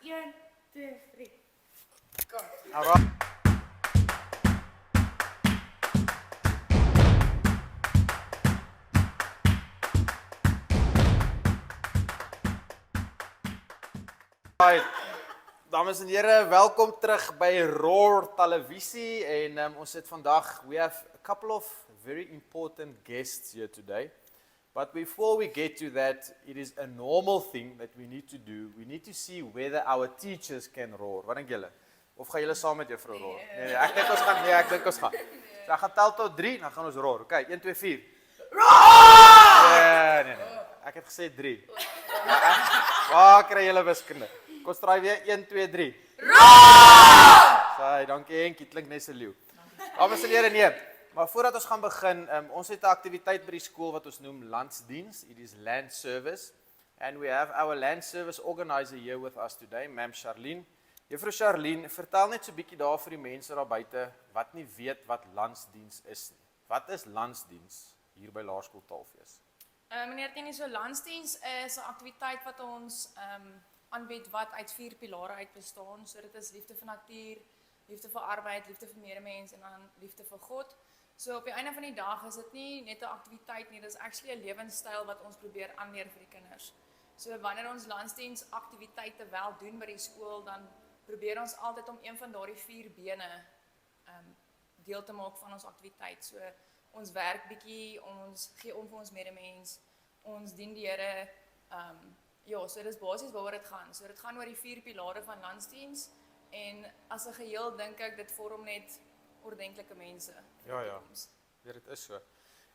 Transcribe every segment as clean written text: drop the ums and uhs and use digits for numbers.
1, 2, 3. Alright. Dames en heren, welkom terug by Roar Televisie en ons het vandag, we have a couple of very important guests here today. But before we get to that, it is a normal thing that we need to do. We need to see whether our teachers can roar. Wat dink julle? Of gaan julle saam met juffrou roar? Nee, ek dink ons gaan. So ek gaan tel tot 3, dan gaan ons roar. Okay, 1 2 4. Roar! Nee. Ek het gesê 3. Waar kry julle wiskunde? Kom ons try weer 1 2 3. Roar! Saai, dankie Henkie, klink net so leeu. Dames en here, nee. Maar voordat ons gaan begin, ons het 'n aktiwiteit by die skool wat ons noem landsdiens. It is land service. And we have our land service organizer here with us today, Ma'am Charlene. Juffrou Charlene, vertel net so 'n bietjie daar vir die mense daar buite wat nie weet wat landsdiens is nie. Wat is landsdiens hier by Laerskool Taalfees? Meneer Tienie, so landsdiens is 'n aktiwiteit wat ons aanbied wat uit 4 pilare uit bestaan. So dit is liefde vir natuur, liefde vir arbeid, liefde vir medemens en dan liefde vir God. So op die einde van die dag is dit nie net 'n aktiwiteit nie, dit is actually 'n lewenstyl wat ons probeer aanleer vir die kinders. So wanneer ons landsdiens aktiwiteite wel doen by die skool, dan probeer ons altyd om een van daardie 4 bene deel te maak van ons aktiwiteit. So ons werk bietjie, ons gee om vir ons medemens, ons dien die Here, ja, so dis basies waaroor dit gaan. So dit gaan oor die 4 pilare van landsdiens en as 'n geheel dink ek dit vorm net ordentlike mense. Ja, dit is so.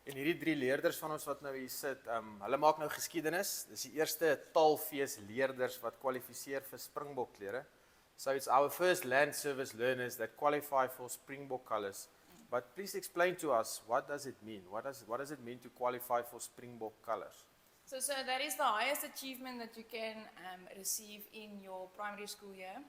En hierdie 3 leerders van ons wat nou hier sit, hulle maak nou geskiedenis. Dis die eerste Taalfees leerders wat kwalifiseer vir Springbokklere. So it's our first land service learners that qualify for Springbok colours. But please explain to us, what does it mean? What does it mean to qualify for Springbok colours? So that is the highest achievement that you can receive in your primary school year.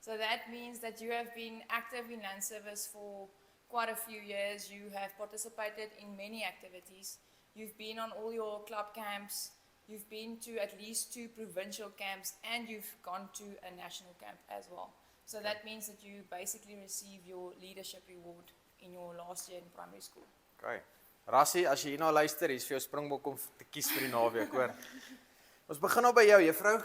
So that means that you have been active in land service for quite a few years. You have participated in many activities. You've been on all your club camps. You've been to at least 2 provincial camps and you've gone to a national camp as well. So that means that you basically receive your leadership reward in your last year in primary school. Okay. Rassie, as jy hier na luister, hier's vir jou Springbok om te kies vir die naweek, hoor. Ons begin nou by jou, juffrou.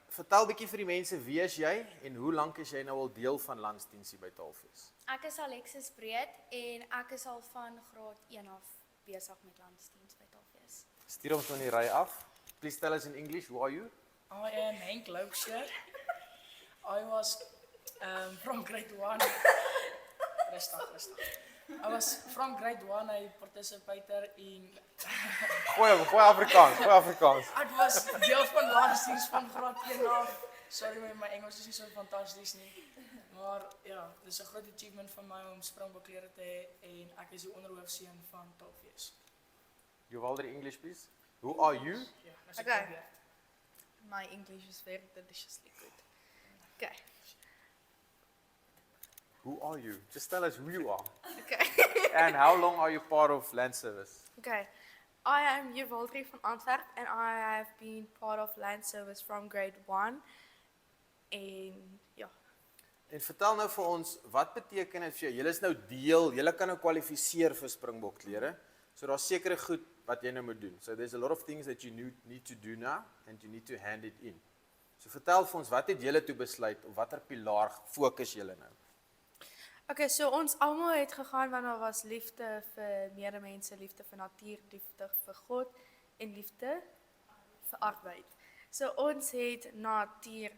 Vertel bietjie vir die mense, wie is jy en hoe lank is jy nou al deel van landsdiensie by Taalfees? Ek is Alexis Breed en ek is al van graad 1 af besig met landsdiens by Taalfees. Stuur ons van die ry af. Please tell us in English, who are you? I am Henk Loubser. I was from grade 1. Rustig. I was from grade 1, I participated in... Goeie Afrikaans. Ek was deel van landsdiens van graad 1 af. Sorry, my Engels is nie so fantasties nie. Maar ja, dit is 'n groot achievement van my om Springbokklere te hê en ek is die onderhoofseun van Taalfees. You all the English, please. Who are you? Ja, Okay. My English is very deliciously good. Okay. Who are you? Just tell us who you are. Okay. And how long are you part of land service? Okay. I am Uvaldi van Antwerp and I have been part of land service from grade 1. En ja. En vertel nou vir ons, wat beteken dit vir jou? Julle is nou deel, julle kan nou kwalifiseer vir Springbokklere. So daar's sekere goed wat jy nou moet doen. So there's a lot of things that you need to do now and you need to hand it in. So vertel vir ons, wat het julle toe besluit of watter pilaar fokus julle nou? Okay, so ons almal het gegaan want daar was liefde vir medemense, liefde vir natuur, liefde vir God en liefde vir arbeid. So ons het natuur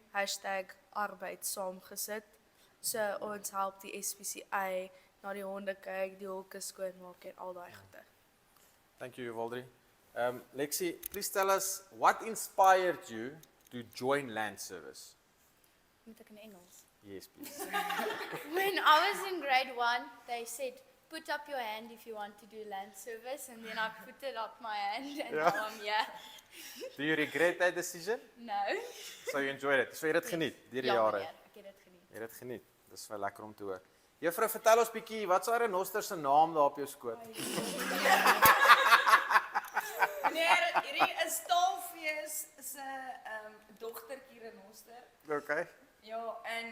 #arbeid saamgesit. So ons help die SPCA na die honde kyk, die hokke skoonmaak en al daai goede. Thank you, Uvaldi. Lexi, please tell us, what inspired you to join land service? Moet ek in Engels? Yes, please. When I was in grade 1, they said, put up your hand if you want to do land service, and then I put it up my hand, and Yeah. now I'm here. Do you regret that decision? No. So you enjoyed it. So jy het dit geniet deur die Ja, jare. meneer, ek het dit geniet. Jy het dit geniet. Dis wel lekker om te hoor. Juffrou, vertel ons bietjie, wat is haar renoster se naam daar op jou skoot? Meneer, hierdie Hierdie is Taalfees se dogtertjie Renoster. Okay. Ja, en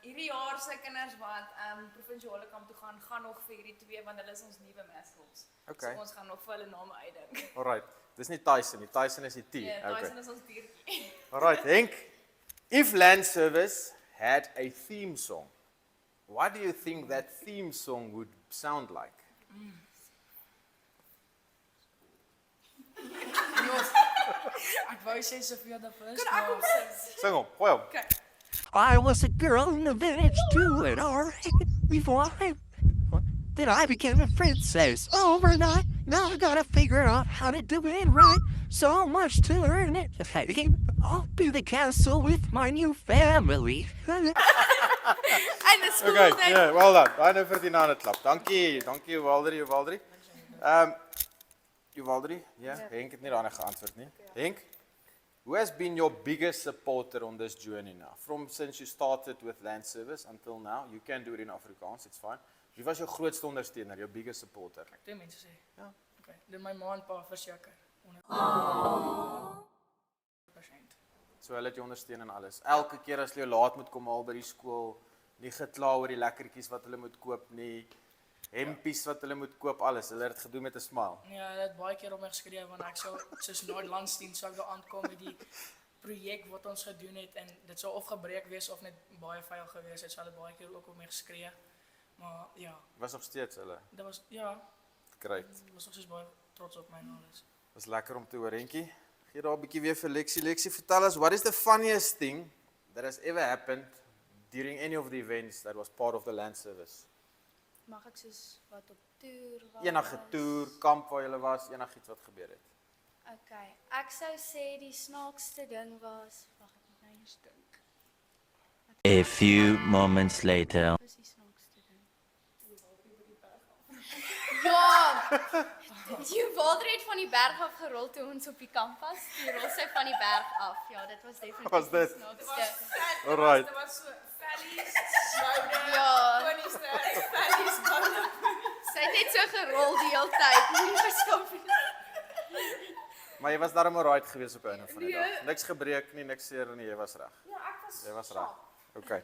hierdie jaar se kinders wat provinsiale kamp toe gaan nog vir hierdie 2 want hulle is ons nuwe mascots. Okay. So ons gaan nog vir hulle name uitdink. Alright. Dis nie Tyson nie. Tyson is die T. Ja, Okay. Tyson is ons diertjie. Alright, Henk. If Land Service had a theme song, what do you think that theme song would sound like? Jongens, ek wou sê Sophia the First, maar Sing hom, gooi hom. I was a girl in the village too, and alright, before then I became a princess overnight. Now I gotta figure out how to do it right. So much to learn it. I'll be the castle with my new family. En 'n Okay, skooltyd. yeah, well done. Daai nou vir die nane klap. Dankie, Uwaldrie. Uwaldrie, ja, Henk het nie daarna geantwoord nie. Henk, who has been your biggest supporter on this journey now? From since you started with Land Service until now, you can do it in Afrikaans, it's fine. Wie was jou grootste ondersteuner, jou biggest supporter? ek twee mense sê. Ja. Okay, dit my ma en pa verseker. 100%. So hulle het jou ondersteun in alles. Elke keer as jy laat moet kom haal by die skool, nie gekla oor die lekkertjies wat hulle moet koop nie, hempies wat hulle moet koop, alles. Hulle het dit gedoen met 'n smile. Ja, hulle het baie keer op my geskree want ek sou soos na die landsdiens sou ek daar aankom met die projek wat ons gedoen het en dit sou of gebreek wees of net baie vuil gewees het. So hulle het baie keer ook op my geskree. Maar ja, Was nog steeds hulle. dit was ja, Great. was nog soos baie trots op my en alles. Was lekker om te hoor, Henkie. Gee daar 'n bietjie weer vir Lexie. Lexie, vertel us, what is the funniest thing that has ever happened during any of the events that was part of the Land Service? Mag ek soos wat op toer was? Enige toer, kamp waar jy was, enigiets wat gebeur het. Okay, ek sou sê die snaakste ding was, wag ek moet nou eers dink. A few moments later. Wat was die snaakste ding? Ja! Die Walter het van die berg af gerol toe ons op die kamp was. Die rol sy van die berg af. Ja, dit was definitief Was dit? die snaakste. Alright. Dit was so vellies, skouder, Ja. koningsterre, vellies, bande. Sy het net so gerol die hele tyd. Nie geskop nie. Maar jy was daarom alright geweest op 'n einde van die dag. Niks gebreek nie, niks seer nie, jy was reg. Ja, ek was Jy was reg. Okay.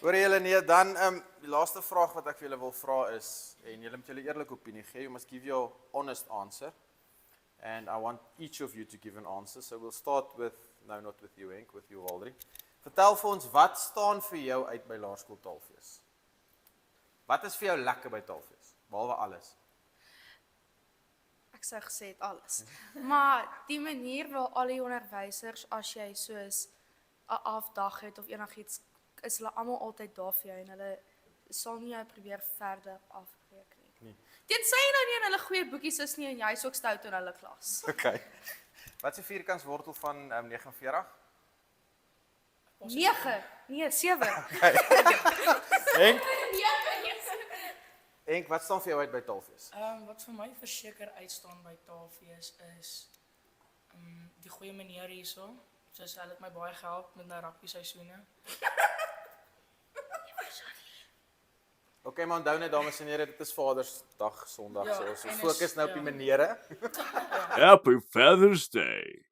Hoor julle nee, dan die laaste vraag wat ek vir julle wil vra is en julle moet julle eerlike opinie gee. You must give your honest answer. And I want each of you to give an answer. So we'll start with not with you Henk, with you Waldrie. Vertel vir ons wat staan vir jou uit by Laerskool Taalfees? Wat is vir jou lekker by Taalfees? Behalwe alles. Ek sou gesê het alles. Maar die manier waar al die onderwysers as jy soos 'n afdag het of enigiets, is hulle almal altyd daar vir jou en hulle sal nie jou probeer verder afbreek nie. Nee. Tensy jy nou nie in hulle goeie boekies is nie en jy's ook stout in hulle klas. Okay. Wat is die vierkantswortel van 49? 9, nee 7. Henk? Henk, wat staan vir jou uit by Taalfees? Wat vir my verseker uitstaan by Taalfees is die goeie meneer hierso. Soos hulle het my baie gehelp met my rugby seisoene. Okay, maar onthou net dames en here, dit is Vadersdag Sondag, Ja, so ons en is- fokus nou op die ja. menere. Happy Father's Day.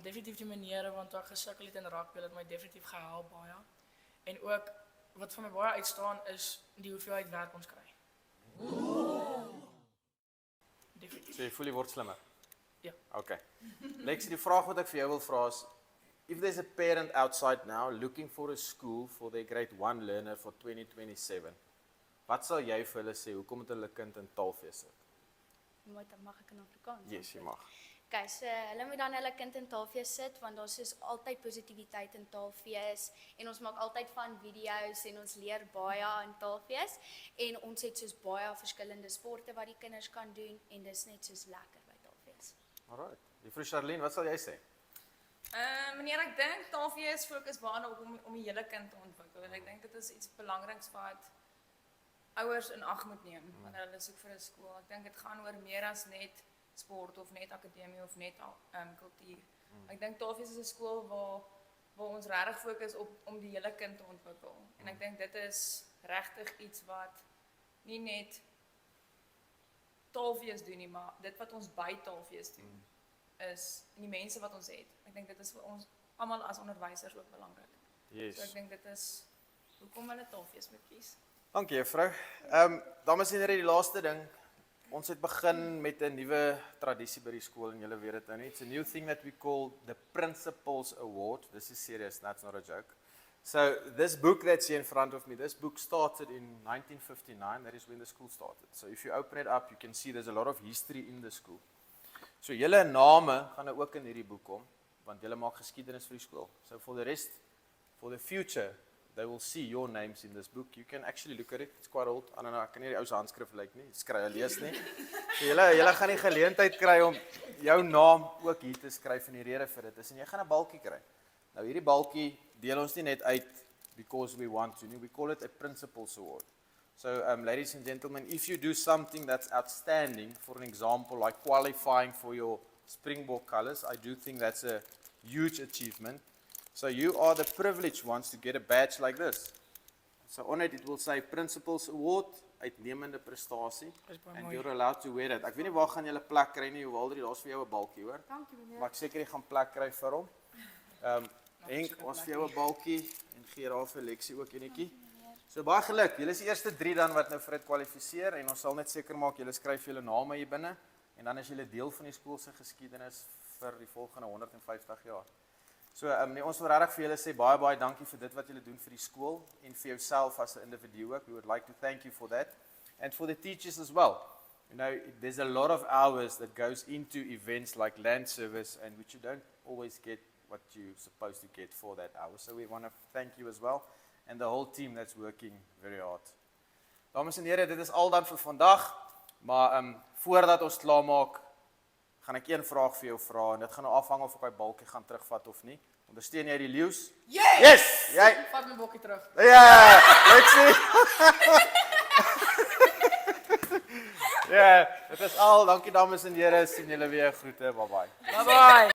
Definitief die maniere want toe ek gesukkel het in rugby het my definitief gehelp baie. En ook wat vir my baie uitstaan is die hoeveelheid werk ons kry. Definitief. So jy voel jy word slimmer. Ja. Okay. Lexie, die vraag wat ek vir jou wil vra is, if there's a parent outside now looking for a school for their grade 1 learner for 2027, wat sal jy vir hulle sê, hoekom moet hulle kind in Taalfees sit? Mag ek in Afrikaans? Yes, jy mag. Okay, so hulle moet dan hulle kind in Taalfees sit want daar's soos altyd positiwiteit in Taalfees en ons maak altyd van video's en ons leer baie in Taalfees en ons het soos baie verskillende sporte wat die kinders kan doen en dis net soos lekker by Taalfees. Alright. Juffrou Charlene, wat sal jy sê? Meneer, ek dink Taalfees fokus baie om die hele kind te ontwikkel en ek dink dit is iets belangriks wat ouers in ag moet neem wanneer hulle soek vir 'n skool. Ek dink dit gaan oor meer as net sport of net akademie of net kultuur. Ek dink Taalfees is 'n skool waar ons regtig fokus om die hele kind te ontwikkel. En ek dink dit is regtig iets wat nie net taalfees doen nie, maar dit wat ons by taalfees doen is en die mense wat ons het. Ek dink dit is vir ons almal as onderwysers ook belangrik. So ek Yes. dink dit is hoekom hulle taalfees moet kies. Dankie juffrou. Dames en here, die laaste ding. Ons het begin met 'n nuwe tradisie by die skool en julle weet dit nou nie. It's a new thing that we call the Principals Award. This is serious, that's not a joke. So this book that's here in front of me, this book started in 1959. That is when the school started. So if you open it up, you can see there's a lot of history in the school. So julle name gaan nou ook in hierdie boek kom, want julle maak geskiedenis vir die skool. So for the rest, for the future, they will see your names in this book. You can actually look at it. It's quite old. I don't know, ek kan nie die ou se handskrif lyk nie. Skryf lees nie. So julle gaan die geleentheid kry om jou naam ook hier te skryf en die rede vir dit is en jy gaan 'n balkie kry. Nou hierdie balkie deel ons nie net uit because we want to nie. We call it a Principals Award. So ladies and gentlemen, if you do something that's outstanding, for an example like qualifying for your Springbok colours, I do think that's a huge achievement. So you are the privileged ones to get a badge like this. So on it will say Principals Award, uitnemende prestasie, and you're allowed to wear it. Ek weet nie waar gaan julle plek kry nie, Waldrie, daar's vir jou 'n balkie, hoor. Dankie meneer. Maar ek seker jy gaan plek kry vir hom. Henk, ons vir jou 'n balkie en gee daar vir Lexie ook enetjie. So baie geluk. Julle is die eerste 3 dan wat nou vir dit kwalifiseer en ons sal net seker maak julle skryf julle name hier binne en dan is julle deel van die skool se geskiedenis vir die volgende 150 jaar. So nee, ons wil regtig vir julle sê baie dankie vir dit wat julle doen vir die skool en vir jouself as 'n individu ook. We would like to thank you for that and for the teachers as well. You know, there's a lot of hours that goes into events like land service and which you don't always get what you're supposed to get for that hour. So we want to thank you as well and the whole team that's working very hard. Dames en here, dit is al dan vir vandag, maar voordat ons klaarmaak, gaan ek een vraag vir jou vra en dit gaan nou afhang of ek daai balkie gaan terugvat of nie. Ondersteun jy die leeu's? Yes! Yes! Jy Vat my bokkie terug. ja, let's see. Ja, dit is al. Dankie dames en here, sien julle weer. Groete. Bye bye. Bye bye.